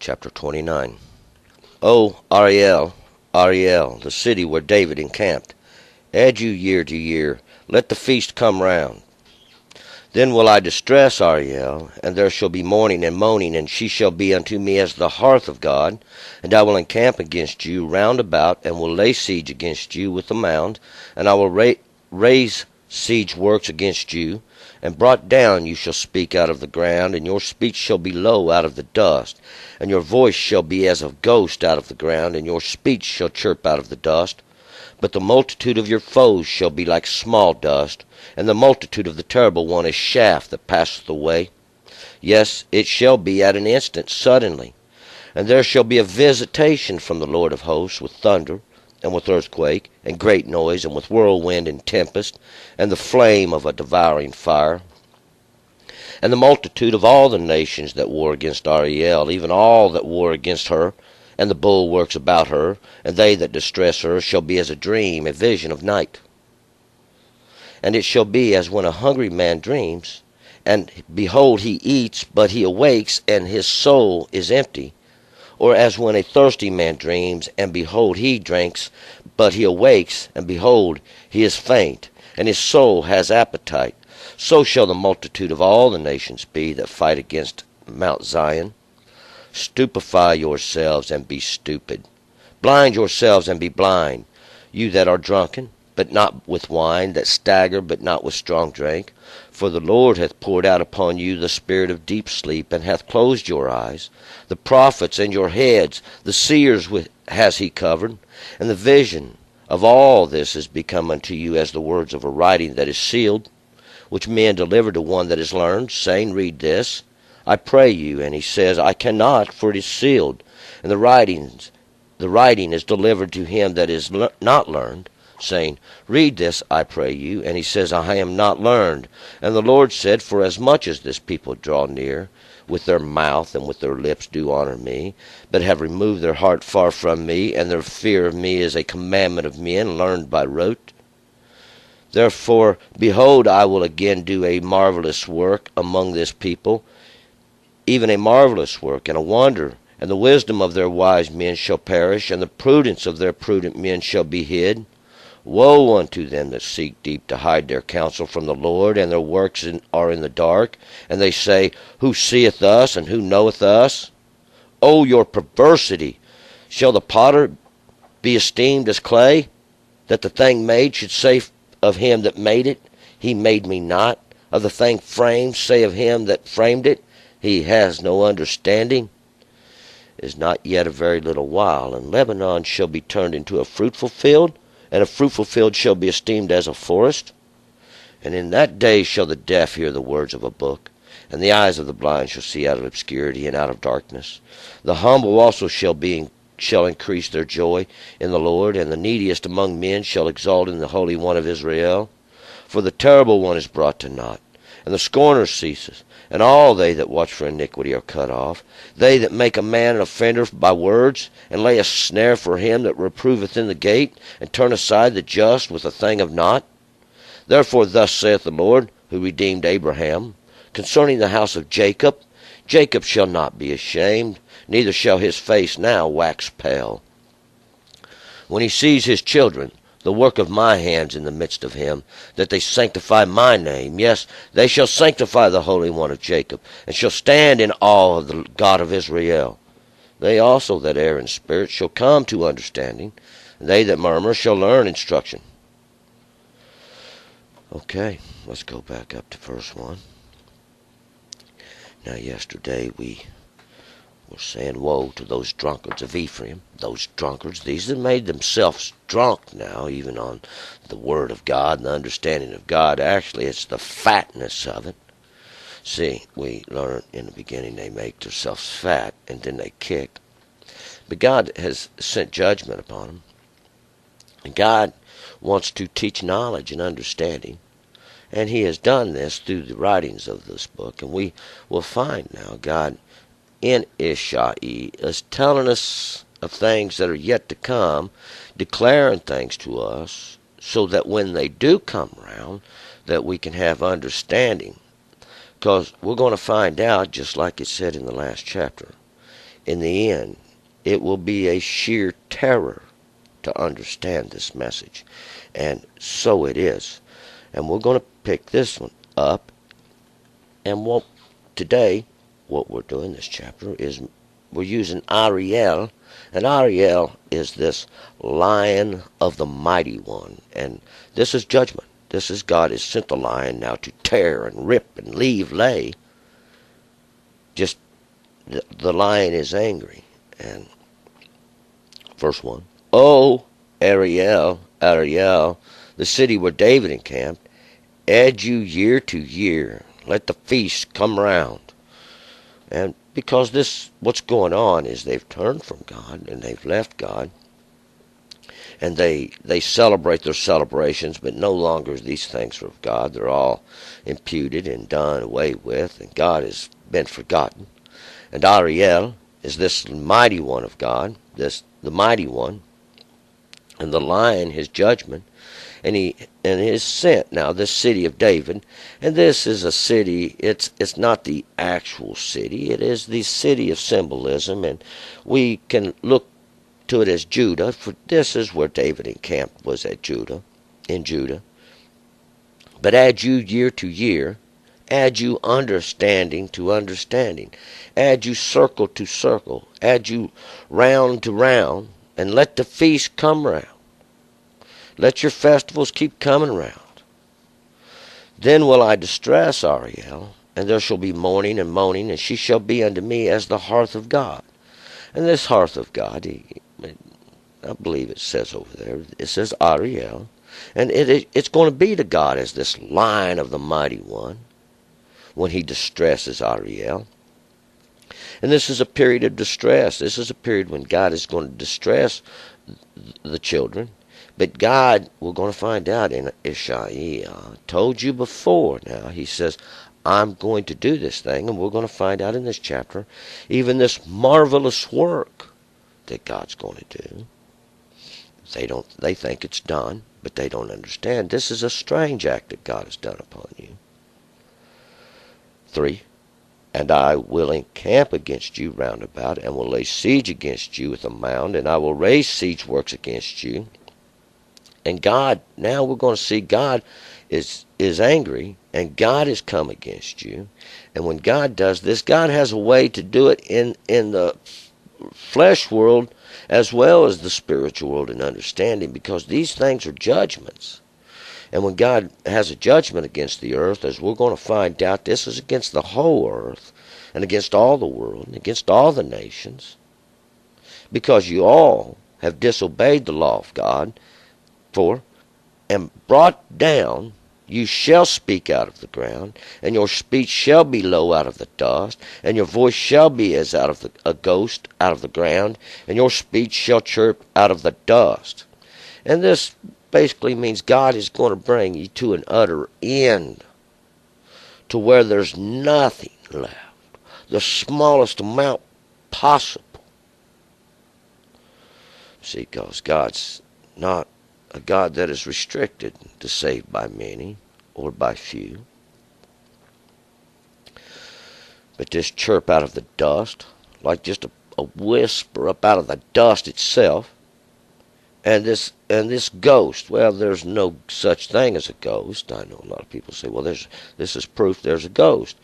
chapter 29. O Ariel, Ariel, the city where David encamped, add you year to year, let the feast come round. Then will I distress Ariel, and there shall be mourning and moaning, and she shall be unto me as the hearth of God. And I will encamp against you round about, and will lay siege against you with a mound, and I will raise siege works against you, and brought down you shall speak out of the ground, and your speech shall be low out of the dust, and your voice shall be as of ghost out of the ground, and your speech shall chirp out of the dust. But the multitude of your foes shall be like small dust, and the multitude of the terrible one as chaff that passeth away. Yes, it shall be at an instant, suddenly. And there shall be a visitation from the Lord of hosts, with thunder, and with earthquake, and great noise, and with whirlwind and tempest, and the flame of a devouring fire. And the multitude of all the nations that war against Ariel, even all that war against her, and the bulwarks about her, and they that distress her, shall be as a dream, a vision of night. And it shall be as when a hungry man dreams, and behold, he eats, but he awakes, and his soul is empty. Or as when a thirsty man dreams, and behold, he drinks, but he awakes, and behold, he is faint, and his soul has appetite. So shall the multitude of all the nations be that fight against Mount Zion. Stupefy yourselves, and be stupid. Blind yourselves, and be blind. You that are drunken, but not with wine, that stagger, but not with strong drink. For the Lord hath poured out upon you the spirit of deep sleep, and hath closed your eyes. The prophets and your heads, the seers has he covered, and the vision of all this is become unto you as the words of a writing that is sealed, which men deliver to one that is learned, saying, Read this, I pray you. And he says, I cannot, for it is sealed. And the writing is delivered to him that is not learned, saying, Read this, I pray you. And he says, I am not learned. And the Lord said, For as much as this people draw near, with their mouth and with their lips do honor me, but have removed their heart far from me, and their fear of me is a commandment of men learned by rote. Therefore, behold, I will again do a marvelous work among this people, even a marvelous work and a wonder. And the wisdom of their wise men shall perish, and the prudence of their prudent men shall be hid. Woe unto them that seek deep to hide their counsel from the Lord, and their works are in the dark. And they say, Who seeth us, and who knoweth us? O your perversity! Shall the potter be esteemed as clay, that the thing made should say of him that made it, He made me not? Of the thing framed, say of him that framed it, He has no understanding. It is not yet a very little while, and Lebanon shall be turned into a fruitful field, and a fruitful field shall be esteemed as a forest. And in that day shall the deaf hear the words of a book, and the eyes of the blind shall see out of obscurity and out of darkness. The humble also shall increase their joy in the Lord, and the neediest among men shall exalt in the Holy One of Israel. For the terrible one is brought to naught, and the scorner ceaseth, and all they that watch for iniquity are cut off. They that make a man an offender by words, and lay a snare for him that reproveth in the gate, and turn aside the just with a thing of naught. Therefore thus saith the Lord, who redeemed Abraham, concerning the house of Jacob, Jacob shall not be ashamed, neither shall his face now wax pale. When he sees his children, the work of my hands in the midst of him, that they sanctify my name. Yes, they shall sanctify the Holy One of Jacob, and shall stand in awe of the God of Israel. They also that err in spirit shall come to understanding, and they that murmur shall learn instruction. Okay, let's go back up to verse 1. Now yesterday we were saying, woe to those drunkards of Ephraim. Those drunkards, these have made themselves drunk now, even on the Word of God and the understanding of God. Actually, it's the fatness of it. See, we learned in the beginning they make themselves fat, and then they kick. But God has sent judgment upon them. And God wants to teach knowledge and understanding. And He has done this through the writings of this book. And we will find now God in Ishai is telling us of things that are yet to come, declaring things to us, so that when they do come around, that we can have understanding. Because we're going to find out, just like it said in the last chapter, In the end, it will be a sheer terror to understand this message. And so it is. And we're going to pick this one up. And today, what we're doing this chapter is we're using Ariel. And Ariel is this lion of the mighty one. And this is judgment. This is God has sent the lion now to tear and rip and lay. Just the lion is angry. And verse 1. Oh, Ariel, the city where David encamped, add you year to year. Let the feast come round. And because what's going on is they've turned from God and they've left God. And they celebrate their celebrations, but no longer these things are of God. They're all imputed and done away with, and God has been forgotten. And Ariel is this mighty one of God, the mighty one, and the lion, his judgment, and he is sent now, this city of David. And this is a city, it's not the actual city, it is the city of symbolism, and we can look to it as Judah, for this is where David encamped, was in Judah. But add you year to year, add you understanding to understanding, add you circle to circle, add you round to round, and let the feast come round. Let your festivals keep coming round. Then will I distress Ariel, and there shall be mourning and moaning, and she shall be unto me as the hearth of God. And this hearth of God, I believe it says over there, it says Ariel, and it's going to be to God as this lion of the mighty one when he distresses Ariel. And this is a period of distress. This is a period when God is going to distress the children. But God, we're going to find out in Isaiah, told you before now, he says, I'm going to do this thing, and we're going to find out in this chapter, even this marvelous work that God's going to do. They think it's done, but they don't understand. This is a strange act that God has done upon you. 3. And I will encamp against you round about, and will lay siege against you with a mound, and I will raise siege works against you. And God, now we're going to see God is angry, and God has come against you. And when God does this, God has a way to do it in the flesh world as well as the spiritual world and understanding, because these things are judgments. And when God has a judgment against the earth, as we're going to find out, this is against the whole earth and against all the world and against all the nations, because you all have disobeyed the law of God. And brought down, you shall speak out of the ground, and your speech shall be low out of the dust, and your voice shall be as out of a ghost out of the ground, and your speech shall chirp out of the dust. And this basically means God is going to bring you to an utter end, to where there's nothing left, the smallest amount possible. See, because God's not a God that is restricted to save by many or by few. But this chirp out of the dust, like just a whisper up out of the dust itself. And this ghost, well, there's no such thing as a ghost. I know a lot of people say, well, this is proof there's a ghost.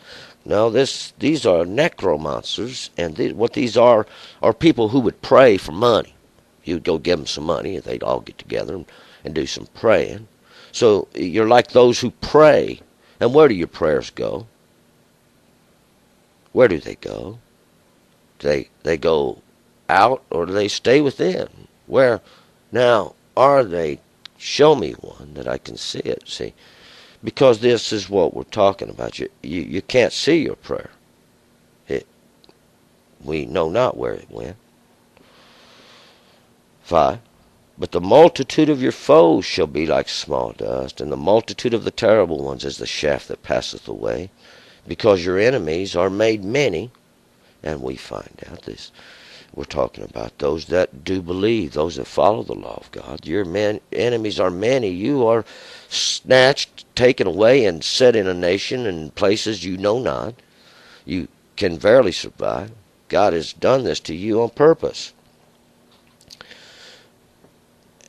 No, these are necromancers, and what these are people who would pray for money. You'd go give them some money, and they'd all get together and do some praying. So you're like those who pray. And where do your prayers go? Where do they go? Do they go out, or do they stay within? Where now are they? Show me one that I can see it. See, because this is what we're talking about. You can't see your prayer. We know not where it went. 5. But the multitude of your foes shall be like small dust, and the multitude of the terrible ones as the shaft that passeth away, because your enemies are made many. And we find out this. We're talking about those that do believe, those that follow the law of God. Your enemies are many. You are snatched, taken away, and set in a nation and places you know not. You can barely survive. God has done this to you on purpose.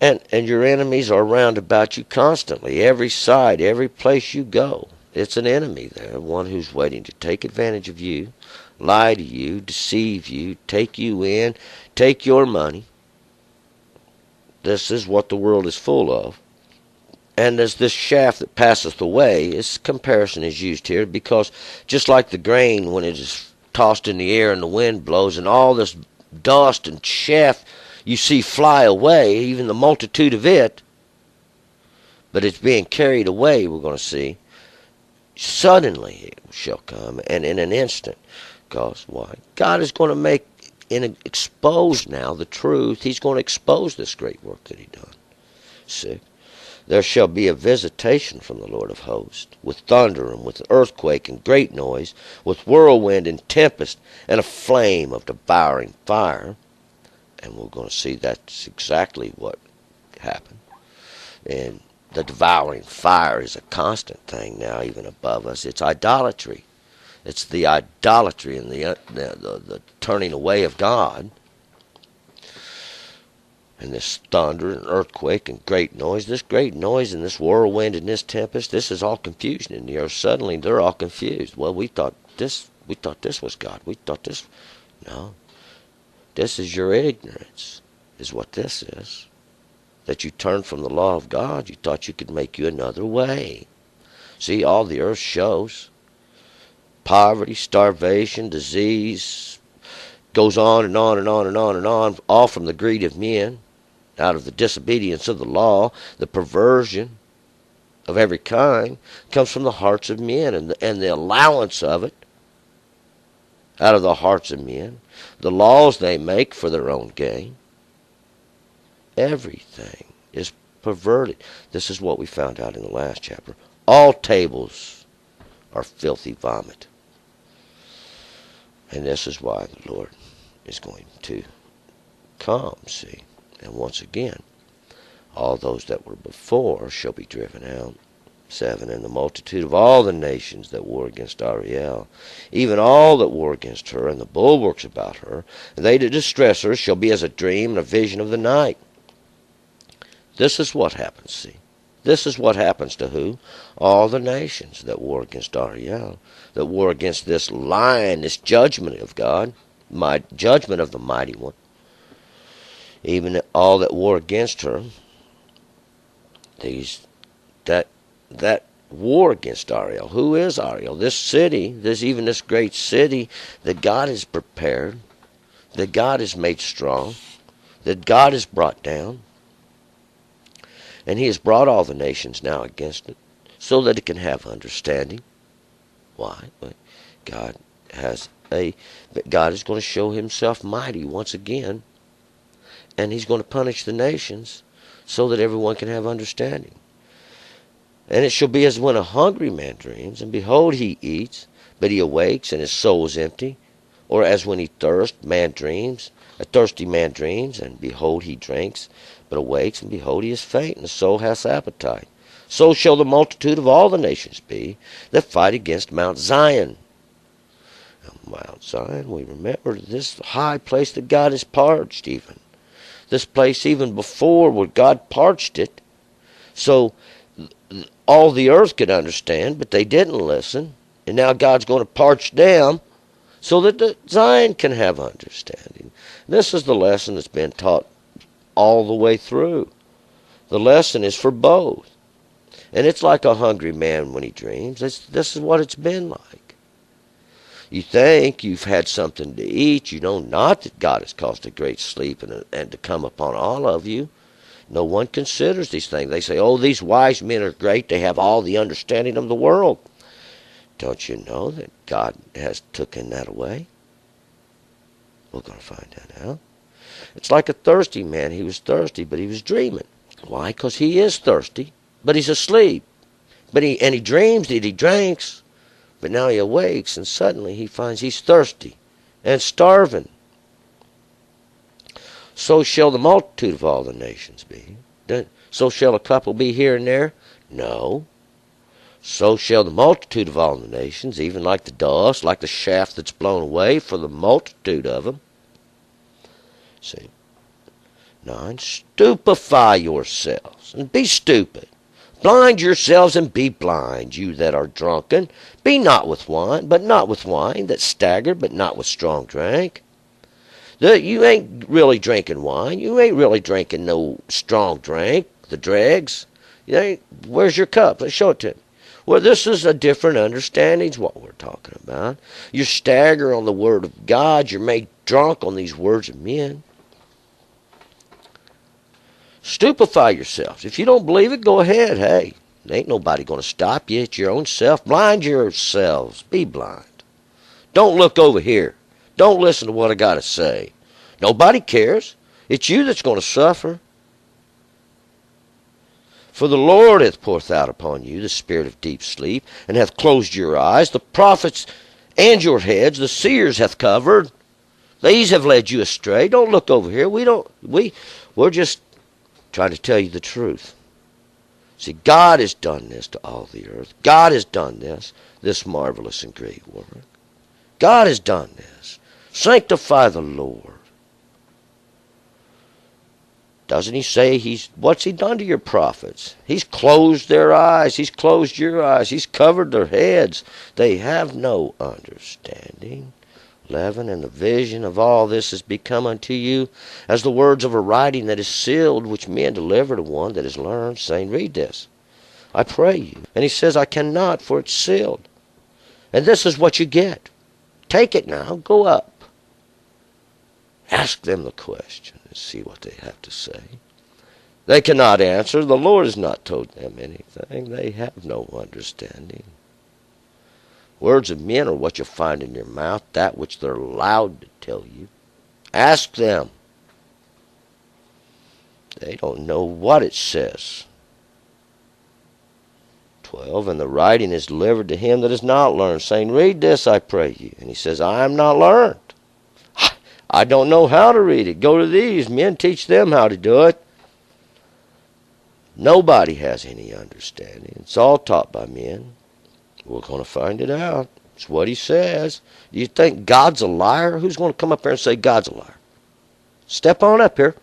And your enemies are round about you constantly. Every side, every place you go, it's an enemy there, one who's waiting to take advantage of you, lie to you, deceive you, take you in, take your money. This is what the world is full of. And as this shaft that passeth away, this comparison is used here because just like the grain when it is tossed in the air and the wind blows and all this dust and chaff you see fly away, even the multitude of it, but it's being carried away, we're going to see. Suddenly it shall come, and in an instant. Because why? God is going to make and expose now the truth. He's going to expose this great work that he done. See? There shall be a visitation from the Lord of hosts, with thunder and with earthquake and great noise, with whirlwind and tempest, and a flame of devouring fire. And we're going to see that's exactly what happened. And the devouring fire is a constant thing now, even above us. It's idolatry. It's the idolatry and the turning away of God. And this thunder and earthquake and great noise, this great noise and this whirlwind and this tempest, this is all confusion in the earth. Suddenly they're all confused. Well, we thought this was God. We thought this. No. This is your ignorance, is what this is. That you turned from the law of God. You thought you could make you another way. See, all the earth shows. Poverty, starvation, disease, goes on and on and on and on and on, all from the greed of men, out of the disobedience of the law, the perversion of every kind, comes from the hearts of men, and the allowance of it out of the hearts of men, the laws they make for their own gain. Everything is perverted. This is what we found out in the last chapter. All tables are filthy vomit. And this is why the Lord is going to come, see. And once again, all those that were before shall be driven out. 7, and the multitude of all the nations that war against Ariel, even all that war against her, and the bulwarks about her, and they that distress her, shall be as a dream and a vision of the night. This is what happens, see. This is what happens to who? All the nations that war against Ariel, that war against this lion, this judgment of God, judgment of the mighty one. Even all that war against her, that war against Ariel. Who is Ariel? This city, even this great city that God has prepared, that God has made strong, that God has brought down. And he has brought all the nations now against it, so that it can have understanding. Why? Well, God is going to show himself mighty once again, and he's going to punish the nations so that everyone can have understanding. And it shall be as when a hungry man dreams, and behold, he eats, but he awakes, and his soul is empty. Or as when he thirsts, man dreams, a thirsty man dreams, and behold, he drinks, but awakes, and behold, he is faint, and the soul hath appetite. So shall the multitude of all the nations be that fight against Mount Zion. Now, Mount Zion, we remember this high place that God has parched even. This place even before where God parched it. So all the earth could understand, but they didn't listen. And now God's going to parch them so that the Zion can have understanding. This is the lesson that's been taught all the way through. The lesson is for both. And it's like a hungry man when he dreams. This is what it's been like. You think you've had something to eat. You know not that God has caused a great sleep and to come upon all of you. No one considers these things. They say, oh, these wise men are great. They have all the understanding of the world. Don't you know that God has taken that away? We're going to find that out. It's like a thirsty man. He was thirsty, but he was dreaming. Why? Because he is thirsty, but he's asleep. But he dreams that he drinks, but now he awakes, and suddenly he finds he's thirsty and starving. So shall the multitude of all the nations be. So shall a couple be here and there? No. So shall the multitude of all the nations, even like the dust, like the shaft that's blown away, for the multitude of them. See, 9, stupefy yourselves, and be stupid. Blind yourselves, and be blind, you that are drunken. Be not with wine, but not with wine, that stagger, but not with strong drink. You ain't really drinking wine. You ain't really drinking no strong drink, the dregs. Where's your cup? Let's show it to me. Well, this is a different understanding is what we're talking about. You stagger on the word of God. You're made drunk on these words of men. Stupefy yourselves. If you don't believe it, go ahead. Hey, ain't nobody going to stop you. It's your own self. Blind yourselves. Be blind. Don't look over here. Don't listen to what I got to say. Nobody cares. It's you that's going to suffer. For the Lord hath poured out upon you the spirit of deep sleep, and hath closed your eyes. The prophets and your heads, the seers hath covered. These have led you astray. Don't look over here. We're just trying to tell you the truth. See, God has done this to all the earth. God has done this marvelous and great work. God has done this. Sanctify the Lord. Doesn't he say what's he done to your prophets? He's closed their eyes. He's closed your eyes. He's covered their heads. They have no understanding. 11, and the vision of all this has become unto you as the words of a writing that is sealed, which men deliver to one that is learned, saying, read this, I pray you. And he says, I cannot, for it's sealed. And this is what you get. Take it now. Go up. Ask them the question and see what they have to say. They cannot answer. The Lord has not told them anything. They have no understanding. Words of men are what you find in your mouth, that which they're allowed to tell you. Ask them. They don't know what it says. 12, and the writing is delivered to him that is not learned, saying, read this, I pray you. And he says, I am not learned. I don't know how to read it. Go to these men, teach them how to do it. Nobody has any understanding. It's all taught by men. We're going to find it out. It's what he says. Do you think God's a liar? Who's going to come up here and say God's a liar? Step on up here.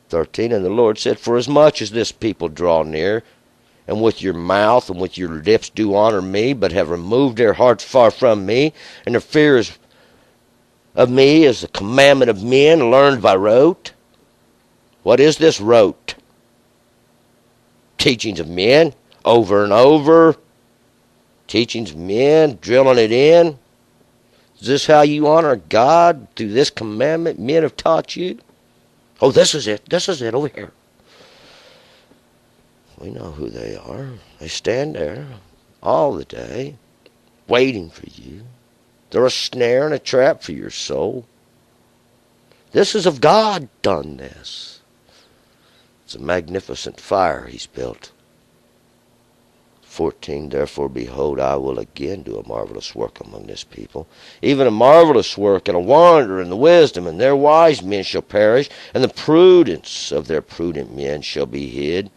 13, and the Lord said, for as much as this people draw near, and with your mouth and with your lips do honor me, but have removed their hearts far from me, and their fear is of me is the commandment of men learned by rote. What is this rote? Teachings of men, over and over. Teachings of men, drilling it in. Is this how you honor God? Through this commandment men have taught you? Oh, this is it. This is it over here. We know who they are. They stand there all the day, waiting for you. They're a snare and a trap for your soul. This is of God done this. It's a magnificent fire he's built. 14, therefore, behold, I will again do a marvelous work among this people, even a marvelous work and a wonder in the wisdom, and their wise men shall perish, and the prudence of their prudent men shall be hid.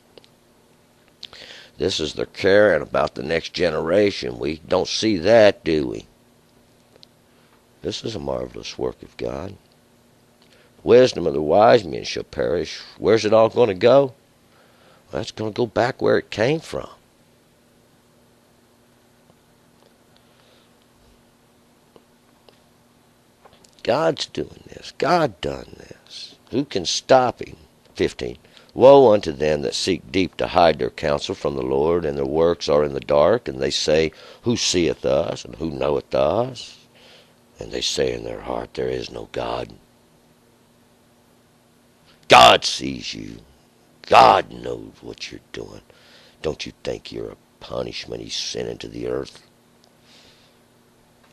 This is their caring about the next generation. We don't see that, do we? This is a marvelous work of God. Wisdom of the wise men shall perish. Where's it all going to go? Well, it's going to go back where it came from. God's doing this. God done this. Who can stop him? 15. Woe unto them that seek deep to hide their counsel from the Lord, and their works are in the dark, and they say, who seeth us, and who knoweth us? And they say in their heart, there is no God. God sees you. God knows what you're doing. Don't you think you're a punishment he's sent into the earth?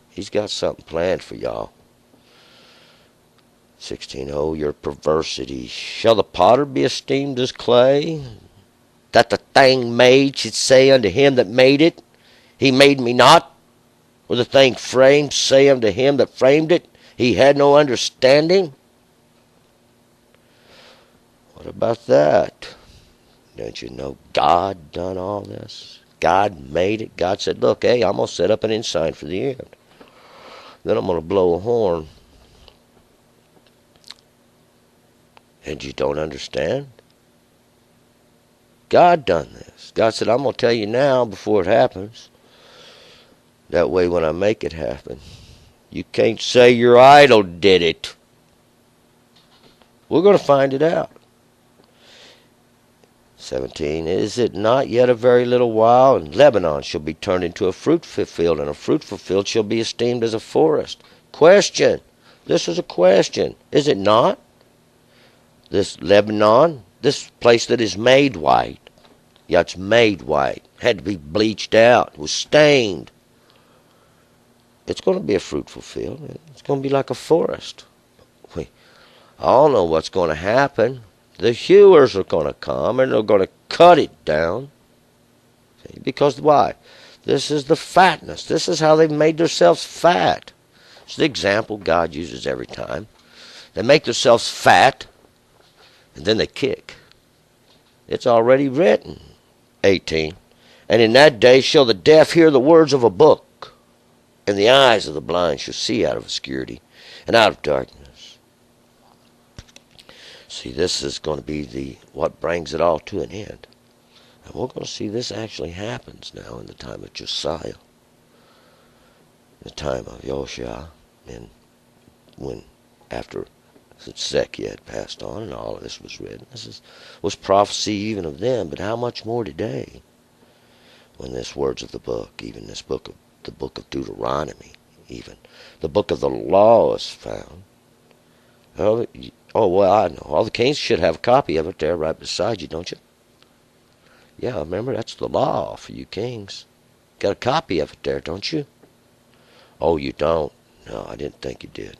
He's got something planned for y'all. 16, oh, your perversity. Shall the potter be esteemed as clay, that the thing made should say unto him that made it, he made me not? Or the thing framed say unto him that framed it, he had no understanding? What about that? Don't you know God done all this? God made it. God said, look, hey, I'm going to set up an ensign for the end. Then I'm going to blow a horn. And you don't understand? God done this. God said, I'm going to tell you now before it happens. That way when I make it happen, you can't say your idol did it. We're going to find it out. 17, is it not yet a very little while, and Lebanon shall be turned into a fruitful field, and a fruitful field shall be esteemed as a forest? Question. This is a question. Is it not? This Lebanon, this place that is made white. Yeah, it's made white. Had to be bleached out. It was stained. It's going to be a fruitful field. It's going to be like a forest. We all know what's going to happen. The hewers are going to come and they're going to cut it down. See? Because why? This is the fatness. This is how they've made themselves fat. It's the example God uses every time. They make themselves fat and then they kick. It's already written. 18. And in that day shall the deaf hear the words of a book, and the eyes of the blind shall see out of obscurity and out of darkness. See, this is going to be what brings it all to an end. And we're going to see this actually happens now in the time of Josiah, the time of Yoshua, and when after Zedekiah had passed on and all of this was written. Was prophecy even of them, but how much more today when this words of the book, even this book of the book of Deuteronomy, even the book of the law is found. Oh, well, I know. All the kings should have a copy of it there right beside you, don't you? Yeah, remember, that's the law for you kings. Got a copy of it there, don't you? Oh, you don't? No, I didn't think you did.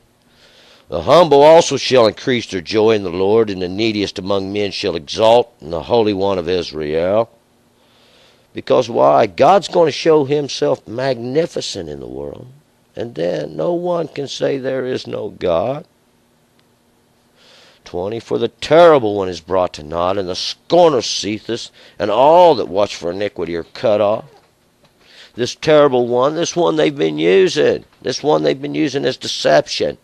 The humble also shall increase their joy in the Lord, and the neediest among men shall exalt in the Holy One of Israel. Because why? God's going to show himself magnificent in the world. And then no one can say there is no God. 20, for the terrible one is brought to naught, and the scorner ceaseth, and all that watch for iniquity are cut off. This terrible one, this one they've been using, as deception.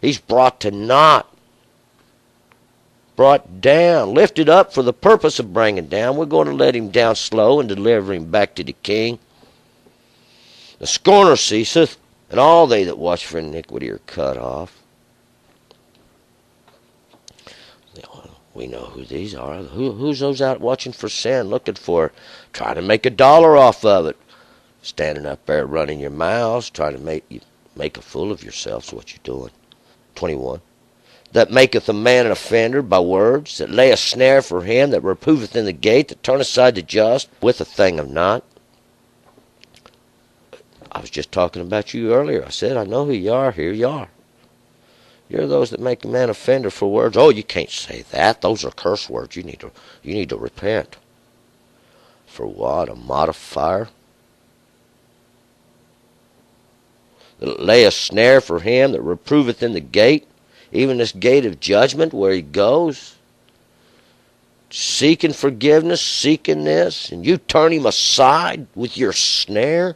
He's brought to naught, brought down, lifted up for the purpose of bringing down. We're going to let him down slow and deliver him back to the king. The scorner ceaseth, and all they that watch for iniquity are cut off. We know who these are. Who's those out watching for sin, looking for, trying to make $1 off of it? Standing up there running your mouths, trying to make a fool of yourselves, what you're doing. 21. That maketh a man an offender by words, that lay a snare for him, that reproveth in the gate, that turn aside the just with a thing of naught. I was just talking about you earlier. I said, I know who you are. Here you are. You're those that make a man offender for words. Oh, you can't say that. Those are curse words. You need to repent. For what? A modifier? That lay a snare for him, that reproveth in the gate, even this gate of judgment where he goes, seeking forgiveness, seeking this, and you turn him aside with your snare.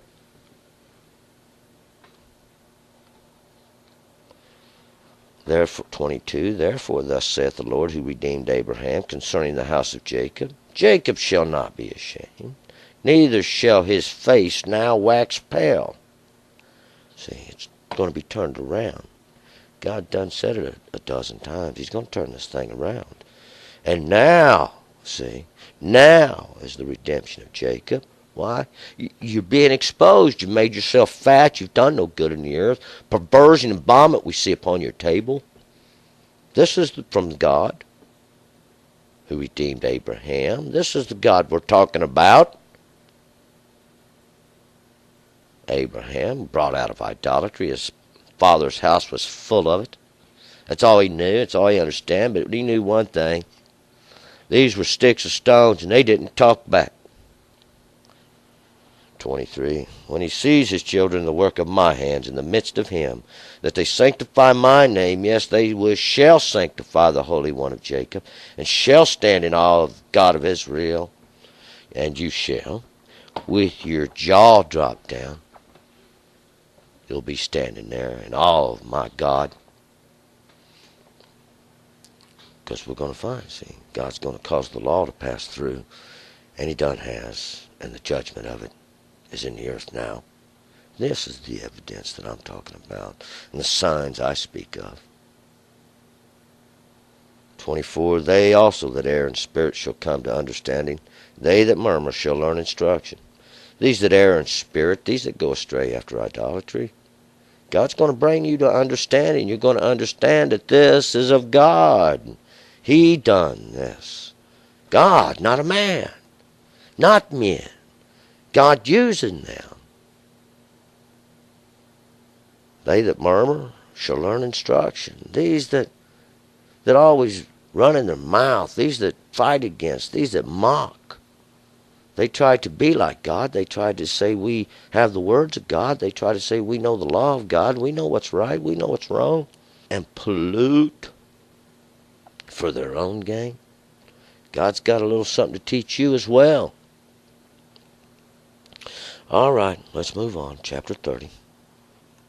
Therefore, 22, therefore thus saith the Lord who redeemed Abraham concerning the house of Jacob, Jacob shall not be ashamed, neither shall his face now wax pale. See, it's going to be turned around. God done said it a dozen times. He's going to turn this thing around. And now, see, now is the redemption of Jacob. Why? You're being exposed. You made yourself fat. You've done no good in the earth. Perversion and vomit we see upon your table. This is from God who redeemed Abraham. This is the God we're talking about. Abraham, brought out of idolatry. His father's house was full of it. That's all he knew. That's all he understood. But he knew one thing. These were sticks and stones, and they didn't talk back. 23. When he sees his children the work of my hands in the midst of him, that they sanctify my name, yes, shall sanctify the Holy One of Jacob, and shall stand in awe of God of Israel, and you shall, with your jaw dropped down, you'll be standing there in awe of my God. Because we're going to find, see, God's going to cause the law to pass through, and he done has, and the judgment of it is in the earth now. This is the evidence that I'm talking about, and the signs I speak of. 24. They also that err in spirit shall come to understanding. They that murmur shall learn instruction. These that err in spirit, these that go astray after idolatry, God's going to bring you to understanding. You're going to understand that this is of God. He done this. God, not a man. Not men. God using them. They that murmur shall learn instruction. These that always run in their mouth, these that fight against, these that mock. They try to be like God. They try to say we have the words of God. They try to say we know the law of God. We know what's right. We know what's wrong. And pollute for their own gain. God's got a little something to teach you as well. All right, let's move on. Chapter 30.